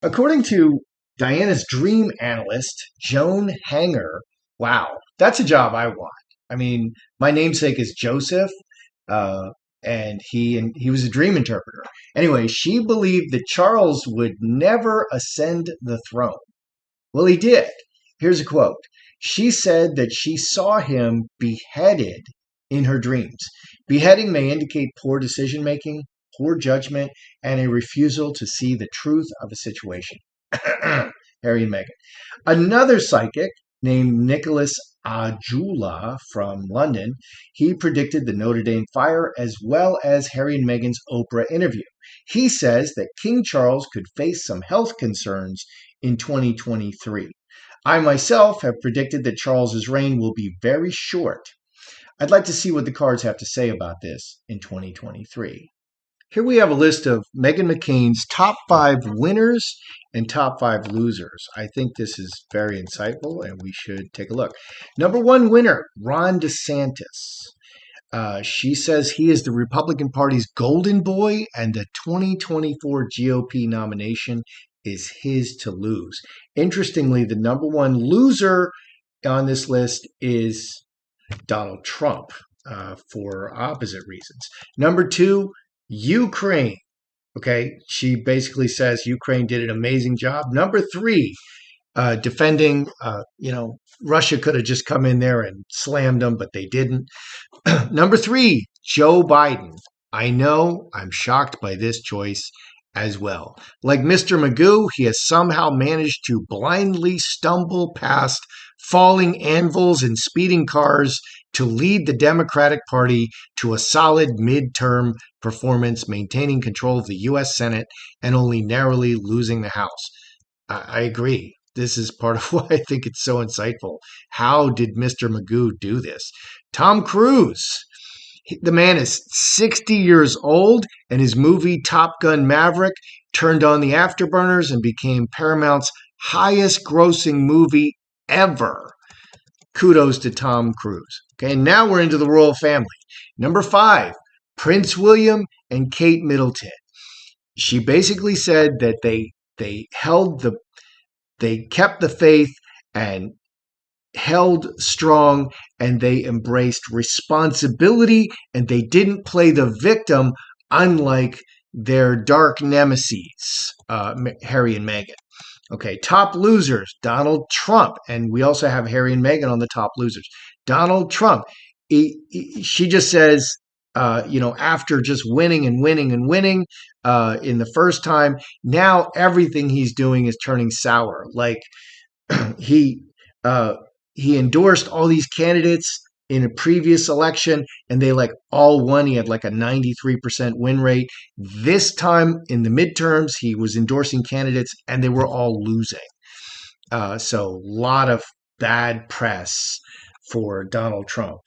According to Diana's dream analyst, Joan Hanger, wow, that's a job I want. I mean, my namesake is Joseph, uh, and he was a dream interpreter. Anyway, she believed that Charles would never ascend the throne. Well, he did. Here's a quote. She said that she saw him beheaded in her dreams. Beheading may indicate poor decision making, poor judgment, and a refusal to see the truth of a situation. Harry and Meghan. Another psychic named Nicholas Ajula from London, he predicted the Notre Dame fire as well as Harry and Meghan's Oprah interview. He says that King Charles could face some health concerns in 2023. I myself have predicted that Charles's reign will be very short. I'd like to see what the cards have to say about this in 2023. Here we have a list of Meghan McCain's top 5 winners and top 5 losers. I think this is very insightful and we should take a look. Number 1 winner, Ron DeSantis. She says he is the Republican Party's golden boy and the 2024 GOP nomination is his to lose. Interestingly, the number 1 loser on this list is Donald Trump for opposite reasons. Number 2, Ukraine. Okay, she basically says Ukraine did an amazing job. Number 3, defending, Russia could have just come in there and slammed them, but they didn't. Number 3, Joe Biden. I know I'm shocked by this choice as well. Like Mr. Magoo, he has somehow managed to blindly stumble past falling anvils and speeding cars to lead the Democratic Party to a solid midterm performance, maintaining control of the U.S. Senate and only narrowly losing the House. I agree. This is part of why I think it's so insightful. How did Mr. Magoo do this? Tom Cruise. The man is 60 years old, and his movie Top Gun Maverick turned on the afterburners and became Paramount's highest grossing movie ever. Kudos to Tom Cruise. Okay, and now we're into the royal family. Number 5, Prince William and Kate Middleton. She basically said that they kept the faith and held strong, and they embraced responsibility, and they didn't play the victim, unlike their dark nemesis, Harry and Meghan. Okay, top losers, Donald Trump. And we also have Harry and Meghan on the top losers. Donald Trump, she just says, after just winning and winning and winning in the first time, now everything he's doing is turning sour. Like he endorsed all these candidates in a previous election and they all won. He had a 93% win rate. This time in the midterms, he was endorsing candidates and they were all losing. So a lot of bad press for Donald Trump.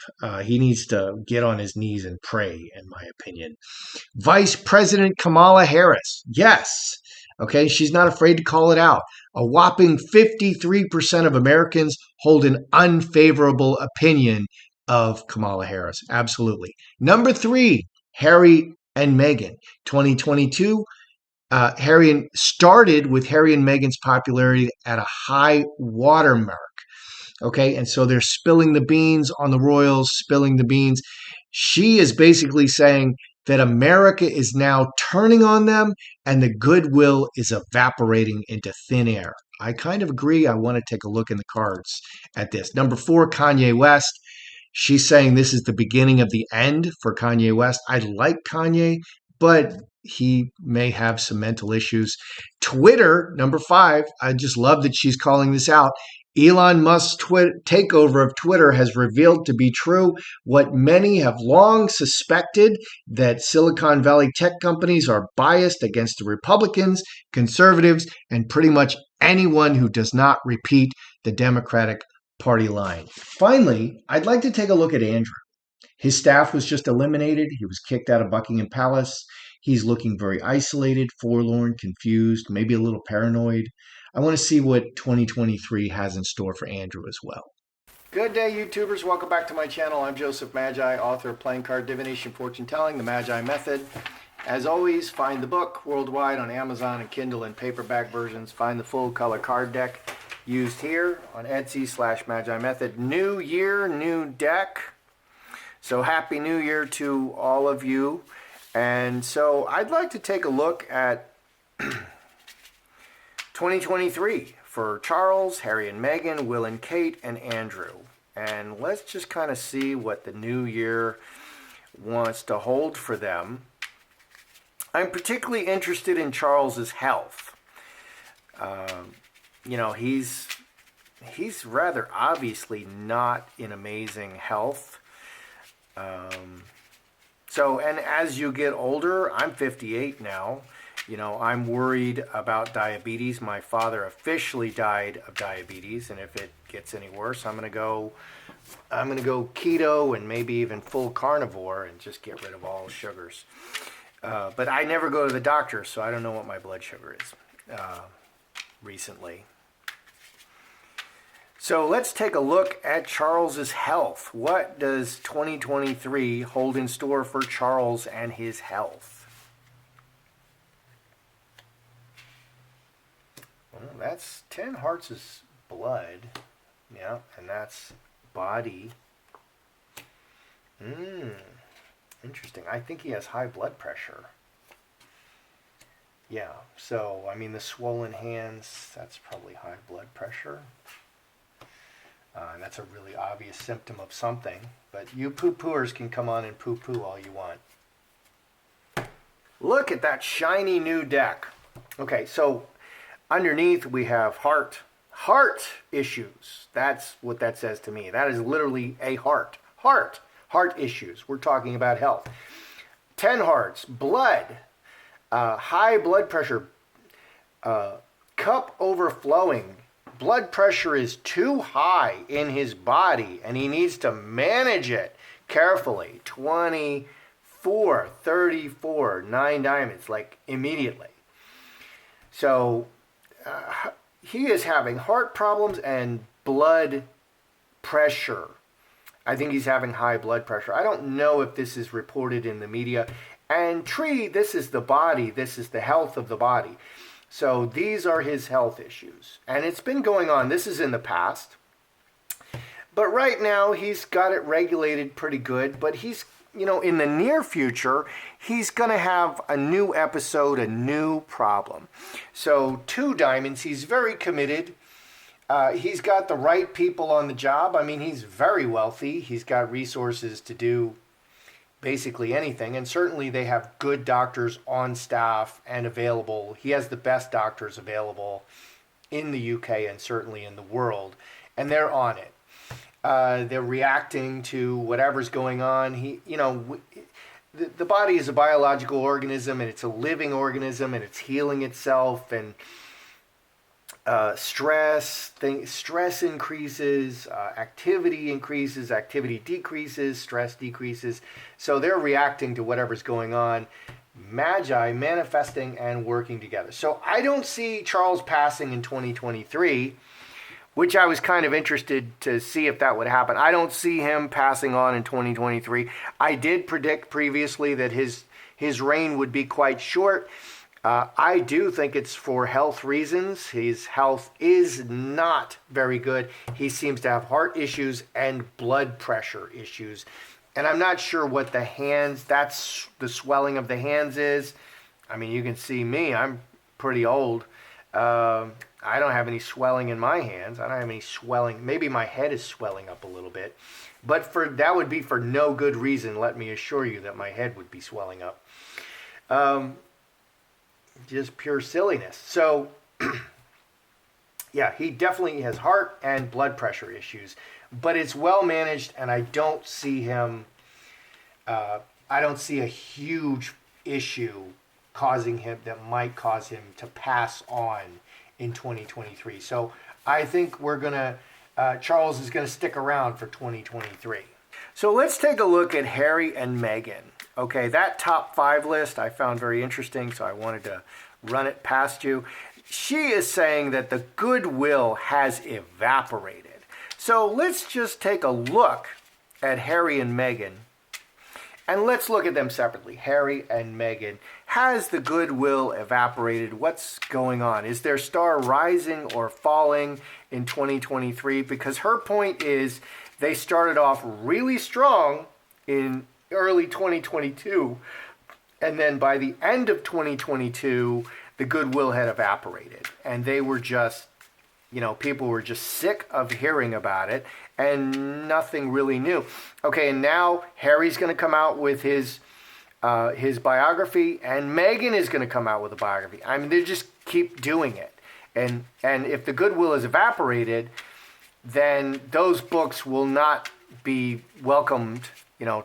He needs to get on his knees and pray, in my opinion. Vice President Kamala Harris. Yes. Okay, she's not afraid to call it out. A whopping 53% of Americans hold an unfavorable opinion of Kamala Harris. Absolutely. Number 3, Harry and Meghan. 2022, Harry started with Harry and Meghan's popularity at a high watermark. Okay, and so they're spilling the beans on the royals, spilling the beans. She is basically saying that America is now turning on them and the goodwill is evaporating into thin air. I kind of agree. I want to take a look in the cards at this. Number 4, Kanye West. She's saying this is the beginning of the end for Kanye West. I like Kanye, but he may have some mental issues. Twitter, number 5. I just love that she's calling this out. Elon Musk's takeover of Twitter has revealed to be true what many have long suspected, that Silicon Valley tech companies are biased against the Republicans, conservatives, and pretty much anyone who does not repeat the Democratic Party line. Finally, I'd like to take a look at Andrew. His staff was just eliminated. He was kicked out of Buckingham Palace. He's looking very isolated, forlorn, confused, maybe a little paranoid. I want to see what 2023 has in store for Andrew as well. Good day, YouTubers. Welcome back to my channel. I'm Joseph Magi, author of Playing Card Divination Fortune Telling, the Magi Method. As always, find the book worldwide on Amazon and Kindle and paperback versions. Find the full color card deck used here on Etsy/Magi Method. New year, new deck. So happy New Year to all of you. And so I'd like to take a look at 2023 for Charles, Harry and Meghan, Will and Kate, and Andrew. And let's just kind of see what the new year wants to hold for them. I'm particularly interested in Charles's health. You know, he's rather obviously not in amazing health. So, and as you get older, I'm 58 now. You know, I'm worried about diabetes. My father officially died of diabetes, and if it gets any worse, I'm gonna go keto and maybe even full carnivore and just get rid of all sugars. But I never go to the doctor, so I don't know what my blood sugar is recently. So let's take a look at Charles's health. What does 2023 hold in store for Charles and his health? Well, that's 10 hearts is blood. Yeah, and that's body. Interesting. I think he has high blood pressure. Yeah, so, I mean, the swollen hands, that's probably high blood pressure. And that's a really obvious symptom of something. But you poo-pooers can come on and poo-poo all you want. Look at that shiny new deck. Okay, so underneath we have heart issues. That's what that says to me. That is literally a heart issues. We're talking about health. 10 hearts, blood, high blood pressure, cup overflowing. Blood pressure is too high in his body and he needs to manage it carefully. 24, 34, 9 diamonds, like immediately. So he is having heart problems and blood pressure. I think he's having high blood pressure. I don't know if this is reported in the media. And Tree, this is the body. This is the health of the body. So these are his health issues. And it's been going on. This is in the past. But right now, he's got it regulated pretty good. But he's, you know, in the near future, he's going to have a new episode, a new problem. So 2 diamonds, he's very committed. He's got the right people on the job. I mean, he's very wealthy. He's got resources to do basically anything. And certainly they have good doctors on staff and available. He has the best doctors available in the UK and certainly in the world. And they're on it. They're reacting to whatever's going on. The body is a biological organism and it's a living organism and it's healing itself, and stress increases, activity increases, activity decreases, stress decreases. So they're reacting to whatever's going on. Magi manifesting and working together. So I don't see Charles passing in 2023, which I was kind of interested to see if that would happen. I don't see him passing on in 2023. I did predict previously that his reign would be quite short. I do think it's for health reasons. His health is not very good. He seems to have heart issues and blood pressure issues. And I'm not sure what the hands, that's the swelling of the hands is. I mean, you can see me, I'm pretty old. I don't have any swelling in my hands. I don't have any swelling. Maybe my head is swelling up a little bit. But that would be for no good reason. Let me assure you that my head would be swelling up. Just pure silliness. So, yeah, he definitely has heart and blood pressure issues. But it's well managed, and I don't see him, I don't see a huge issue causing him, that might cause him to pass on in 2023. So I think Charles is going to stick around for 2023. So let's take a look at Harry and Meghan. Okay, that top 5 list I found very interesting, so I wanted to run it past you. She is saying that the goodwill has evaporated. So let's just take a look at Harry and Meghan And let's look at them separately. Harry and Meghan. Has the goodwill evaporated? What's going on? Is their star rising or falling in 2023? Because her point is they started off really strong in early 2022. And then by the end of 2022, the goodwill had evaporated. And they were just, people were just sick of hearing about it. And nothing really new. Okay, and now Harry's going to come out with his biography, and Meghan is going to come out with a biography. I mean, they just keep doing it. And if the goodwill is evaporated, then those books will not be welcomed,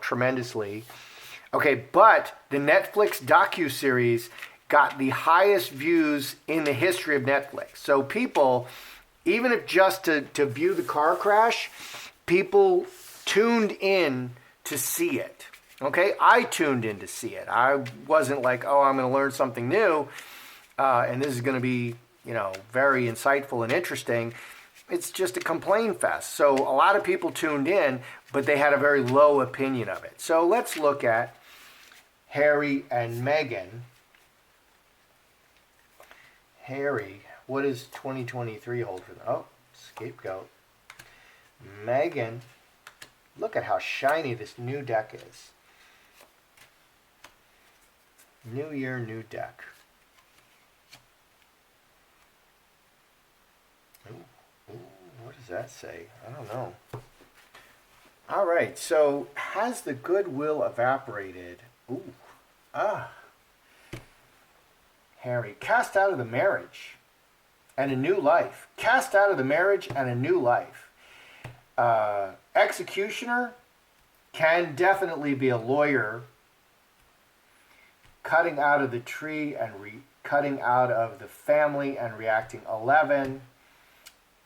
tremendously. Okay, but the Netflix docuseries got the highest views in the history of Netflix. So people, even if just to view the car crash, people tuned in to see it. Okay, I tuned in to see it. I wasn't like, oh, I'm going to learn something new, and this is going to be, very insightful and interesting. It's just a complaint fest. So a lot of people tuned in, but they had a very low opinion of it. So let's look at Harry and Meghan. Harry, what does 2023 hold for them? Oh, scapegoat. Meghan, look at how shiny this new deck is. New year, new deck. Ooh, what does that say? I don't know. All right, so has the goodwill evaporated? Ooh, Harry, cast out of the marriage and a new life. Cast out of the marriage and a new life. Executioner can definitely be a lawyer cutting out of the tree and cutting out of the family and reacting 11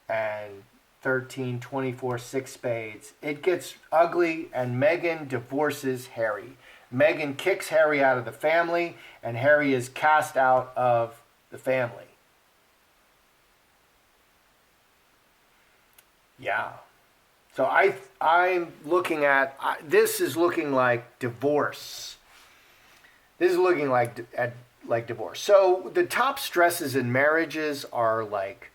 and 13, 24, 6 spades. It gets ugly, and Meghan divorces Harry. Meghan kicks Harry out of the family, and Harry is cast out of the family. Yeah. So I'm looking at, this is looking like divorce. This is looking like divorce. So the top stresses in marriages are like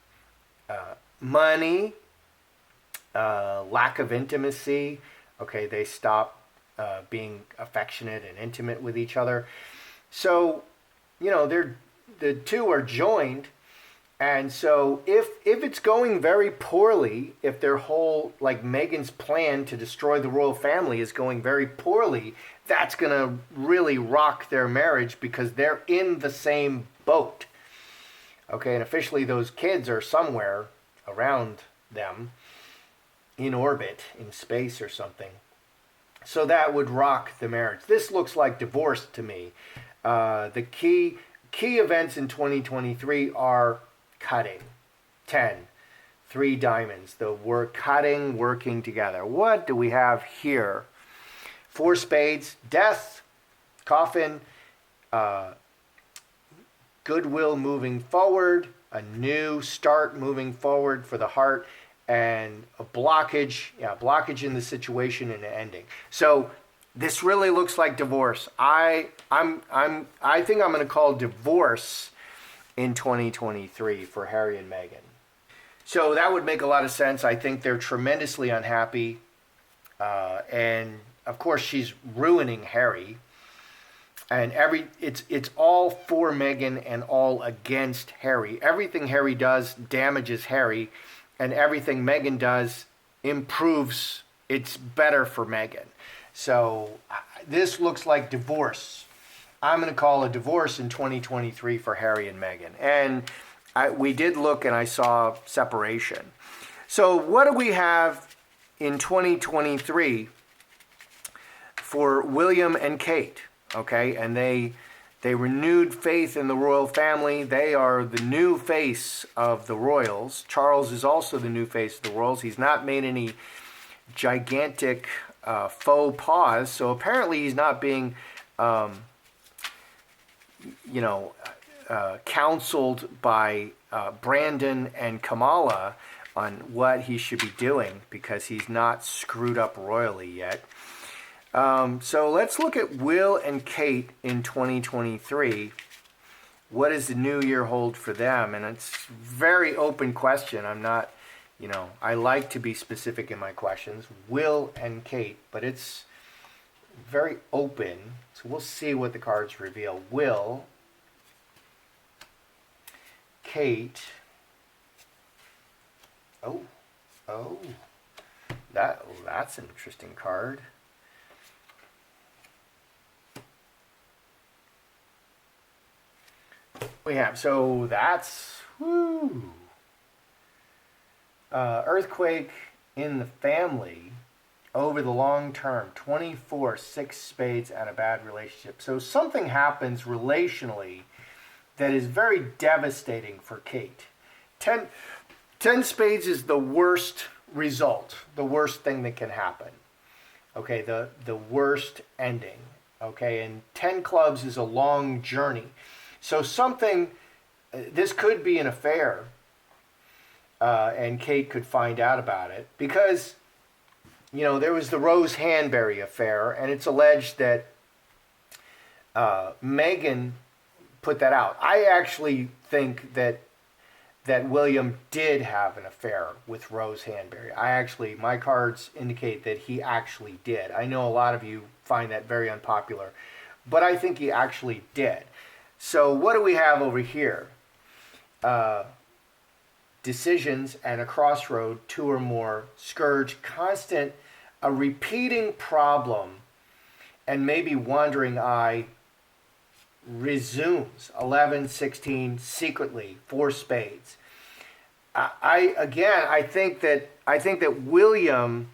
money, lack of intimacy. Okay, they stop being affectionate and intimate with each other. So, the two are joined. And so if it's going very poorly, if their whole, like Meghan's plan to destroy the royal family is going very poorly, that's going to really rock their marriage because they're in the same boat. Okay, and officially those kids are somewhere around them in orbit, in space or something. So that would rock the marriage. This looks like divorce to me. The key events in 2023 are cutting. 10. 3 diamonds. The word cutting, working together. What do we have here? 4 spades. Death. Coffin. Goodwill moving forward. A new start moving forward for the heart. And a blockage. Yeah, blockage in the situation and an ending. So this really looks like divorce. I think I'm going to call divorce in 2023 for Harry and Meghan. So that would make a lot of sense. I think they're tremendously unhappy. And of course she's ruining Harry. And it's all for Meghan and all against Harry. Everything Harry does damages Harry, and everything Meghan does improves. It's better for Meghan. So this looks like divorce. I'm going to call a divorce in 2023 for Harry and Meghan. And we did look, and I saw separation. So what do we have in 2023 for William and Kate? Okay, and they renewed faith in the royal family. They are the new face of the royals. Charles is also the new face of the royals. He's not made any gigantic faux pas, so apparently he's not being counseled by Brandon and Kamala on what he should be doing because he's not screwed up royally yet. So let's look at Will and Kate in 2023. What does the new year hold for them? And it's a very open question. I'm not, I like to be specific in my questions. Will and Kate, but it's very open. So we'll see what the cards reveal. Will, Kate. Oh, that's an interesting card. We have, so that's, earthquake in the family over the long term, 24, 6 spades and a bad relationship. So something happens relationally that is very devastating for Kate. 10 spades is the worst result, the worst thing that can happen. Okay, the worst ending. Okay, and 10 clubs is a long journey. So this could be an affair, and Kate could find out about it because, there was the Rose Hanbury affair, and it's alleged that Meghan put that out. I actually think that William did have an affair with Rose Hanbury. My cards indicate that he actually did. I know a lot of you find that very unpopular, but I think he actually did. So what do we have over here? Decisions and a crossroad, 2 or more, scourge, constant, a repeating problem, and maybe wandering eye resumes. 11, 16, secretly, 4 spades. I think that William,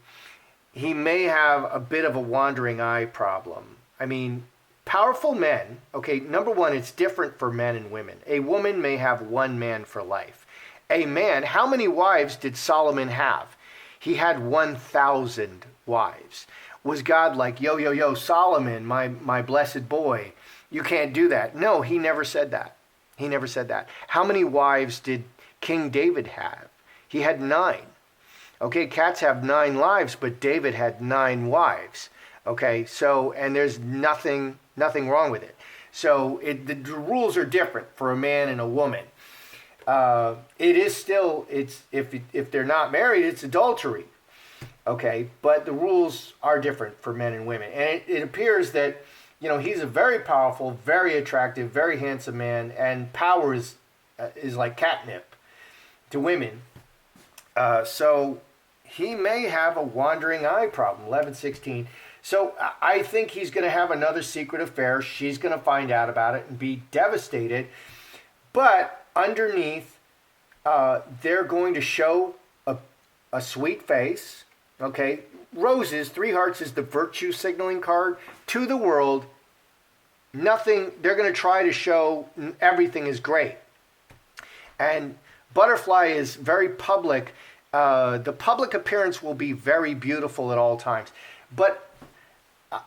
he may have a bit of a wandering eye problem. I mean, powerful men, okay, number one, it's different for men and women. A woman may have one man for life. A man, how many wives did Solomon have? He had 1,000 wives. Was God like, yo, Solomon, my blessed boy, you can't do that? No, he never said that. He never said that. How many wives did King David have? He had 9. Okay, cats have 9 lives, but David had 9 wives. Okay, so, and there's nothing wrong with it. So the rules are different for a man and a woman. It is still, if they're not married, it's adultery. Okay, but the rules are different for men and women. And it appears that, he's a very powerful, very attractive, very handsome man, and power is like catnip to women. So he may have a wandering eye problem, 11, 16. So I think he's going to have another secret affair. She's going to find out about it and be devastated. But underneath, they're going to show a sweet face. Okay, roses, 3 hearts is the virtue signaling card to the world. Nothing, they're going to try to show everything is great. And butterfly is very public. The public appearance will be very beautiful at all times. But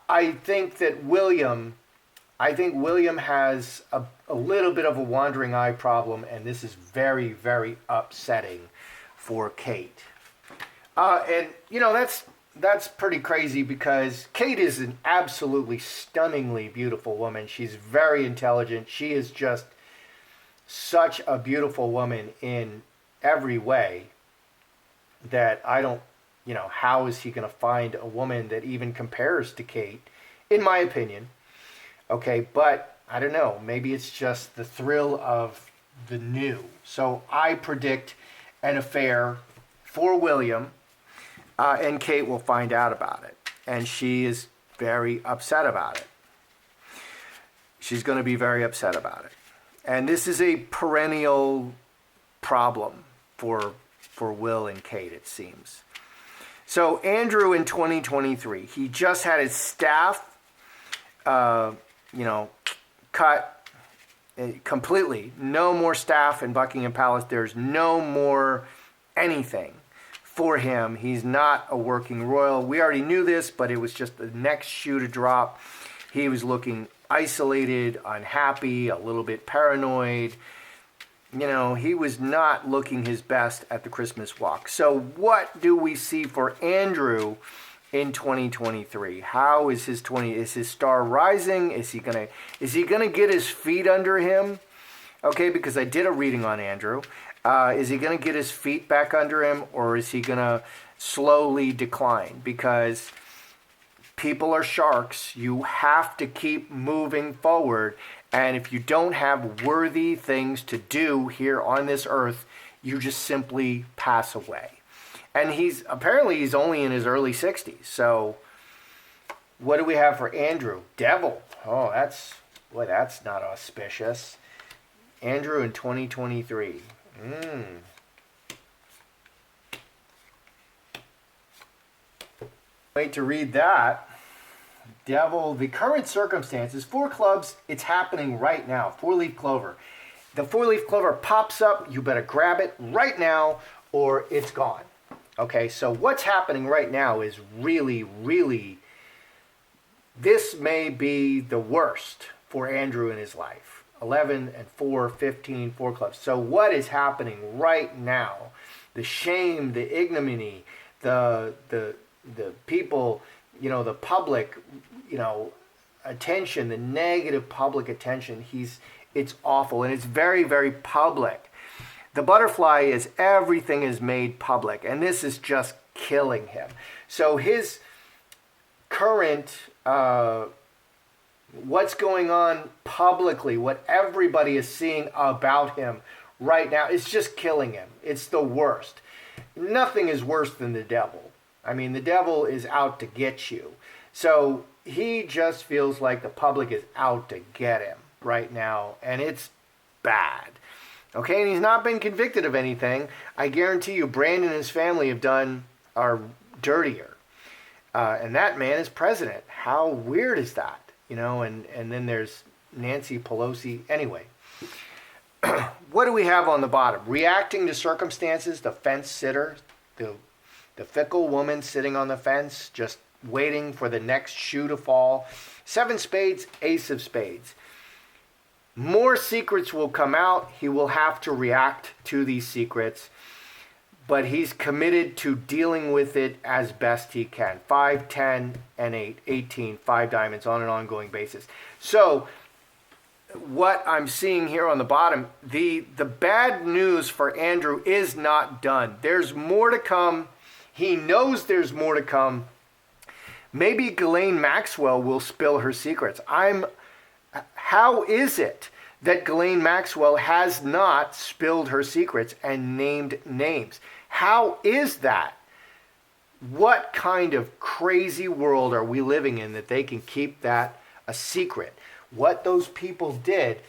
I think William has a little bit of a wandering eye problem, and this is very, very upsetting for Kate. And that's pretty crazy because Kate is an absolutely stunningly beautiful woman. She's very intelligent. She is just such a beautiful woman in every way that I don't, how is he going to find a woman that even compares to Kate, in my opinion? Okay, but I don't know. Maybe it's just the thrill of the new. So I predict an affair for William, and Kate will find out about it. And she is very upset about it. She's going to be very upset about it. And this is a perennial problem for Will and Kate, it seems. So Andrew in 2023, he just had his staff, cut completely. No more staff in Buckingham Palace. There's no more anything for him. He's not a working royal. We already knew this, but it was just the next shoe to drop. He was looking isolated, unhappy, a little bit paranoid. He was not looking his best at the Christmas walk. So what do we see for Andrew in 2023? How is is his star rising? Is he gonna get his feet under him? Okay, because I did a reading on Andrew. Is he gonna get his feet back under him, or is he gonna slowly decline? Because people are sharks. You have to keep moving forward. And if you don't have worthy things to do here on this earth, you just simply pass away. And he's only in his early 60s. So what do we have for Andrew? Devil. Oh, that's not auspicious. Andrew in 2023. Wait to read that. Devil, the current circumstances, 4 clubs, it's happening right now. 4-leaf clover. The 4-leaf clover pops up, you better grab it right now or it's gone. Okay, so what's happening right now is really, really, this may be the worst for Andrew in his life. 11 and 4, 15, 4 clubs. So what is happening right now? The shame, the ignominy, the people, the public, attention, the negative public attention, it's awful, and it's very, very public. The butterfly is everything is made public, and this is just killing him. So his current, what's going on publicly, what everybody is seeing about him right now, is just killing him. It's the worst. Nothing is worse than the devil. I mean, the devil is out to get you. So he just feels like the public is out to get him right now, and it's bad. Okay, and he's not been convicted of anything. I guarantee you Brandon and his family are dirtier. And that man is president. How weird is that? And then there's Nancy Pelosi. Anyway, what do we have on the bottom? Reacting to circumstances, the fence sitter, the fickle woman sitting on the fence, just waiting for the next shoe to fall. 7 spades, ace of spades. More secrets will come out. He will have to react to these secrets, but he's committed to dealing with it as best he can. 5, 10, and 8, 18, 5 diamonds on an ongoing basis. So what I'm seeing here on the bottom, the bad news for Andrew is not done. There's more to come. He knows there's more to come. Maybe Ghislaine Maxwell will spill her secrets. How is it that Ghislaine Maxwell has not spilled her secrets and named names? How is that? What kind of crazy world are we living in that they can keep that a secret? What those people did,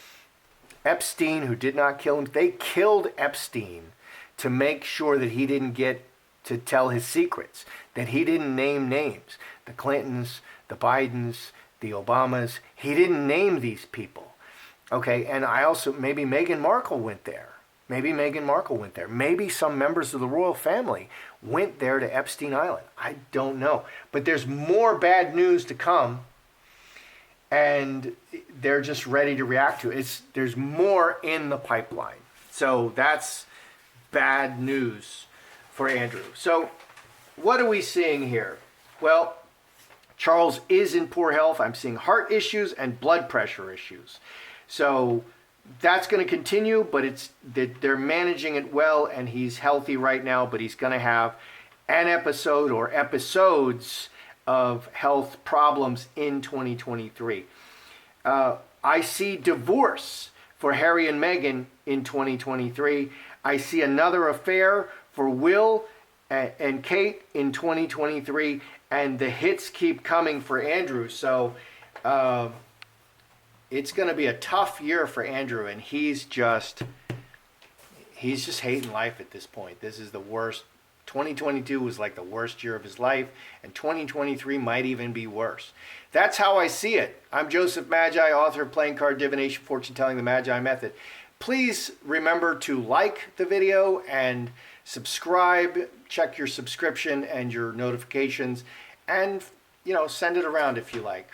Epstein, who did not kill him, they killed Epstein to make sure that he didn't get to tell his secrets, that he didn't name names. The Clintons, the Bidens, the Obamas, he didn't name these people. Okay, and maybe Meghan Markle went there. Maybe some members of the royal family went there to Epstein Island. I don't know. But there's more bad news to come, and they're just ready to react to it. There's more in the pipeline. So that's bad news for Andrew. So what are we seeing here? Well, Charles is in poor health. I'm seeing heart issues and blood pressure issues. So that's going to continue, but they're managing it well, and he's healthy right now, but he's going to have an episode or episodes of health problems in 2023. I see divorce for Harry and Meghan in 2023. I see another affair for Will and Kate in 2023, and the hits keep coming for Andrew. So it's going to be a tough year for Andrew, and he's just hating life at this point. This is the worst. 2022 was like the worst year of his life, and 2023 might even be worse. That's how I see it. I'm Joseph Magi, author of Playing Card Divination, Fortune Telling, the Magi Method. Please remember to like the video and subscribe. Check your subscription and your notifications, and send it around if you like.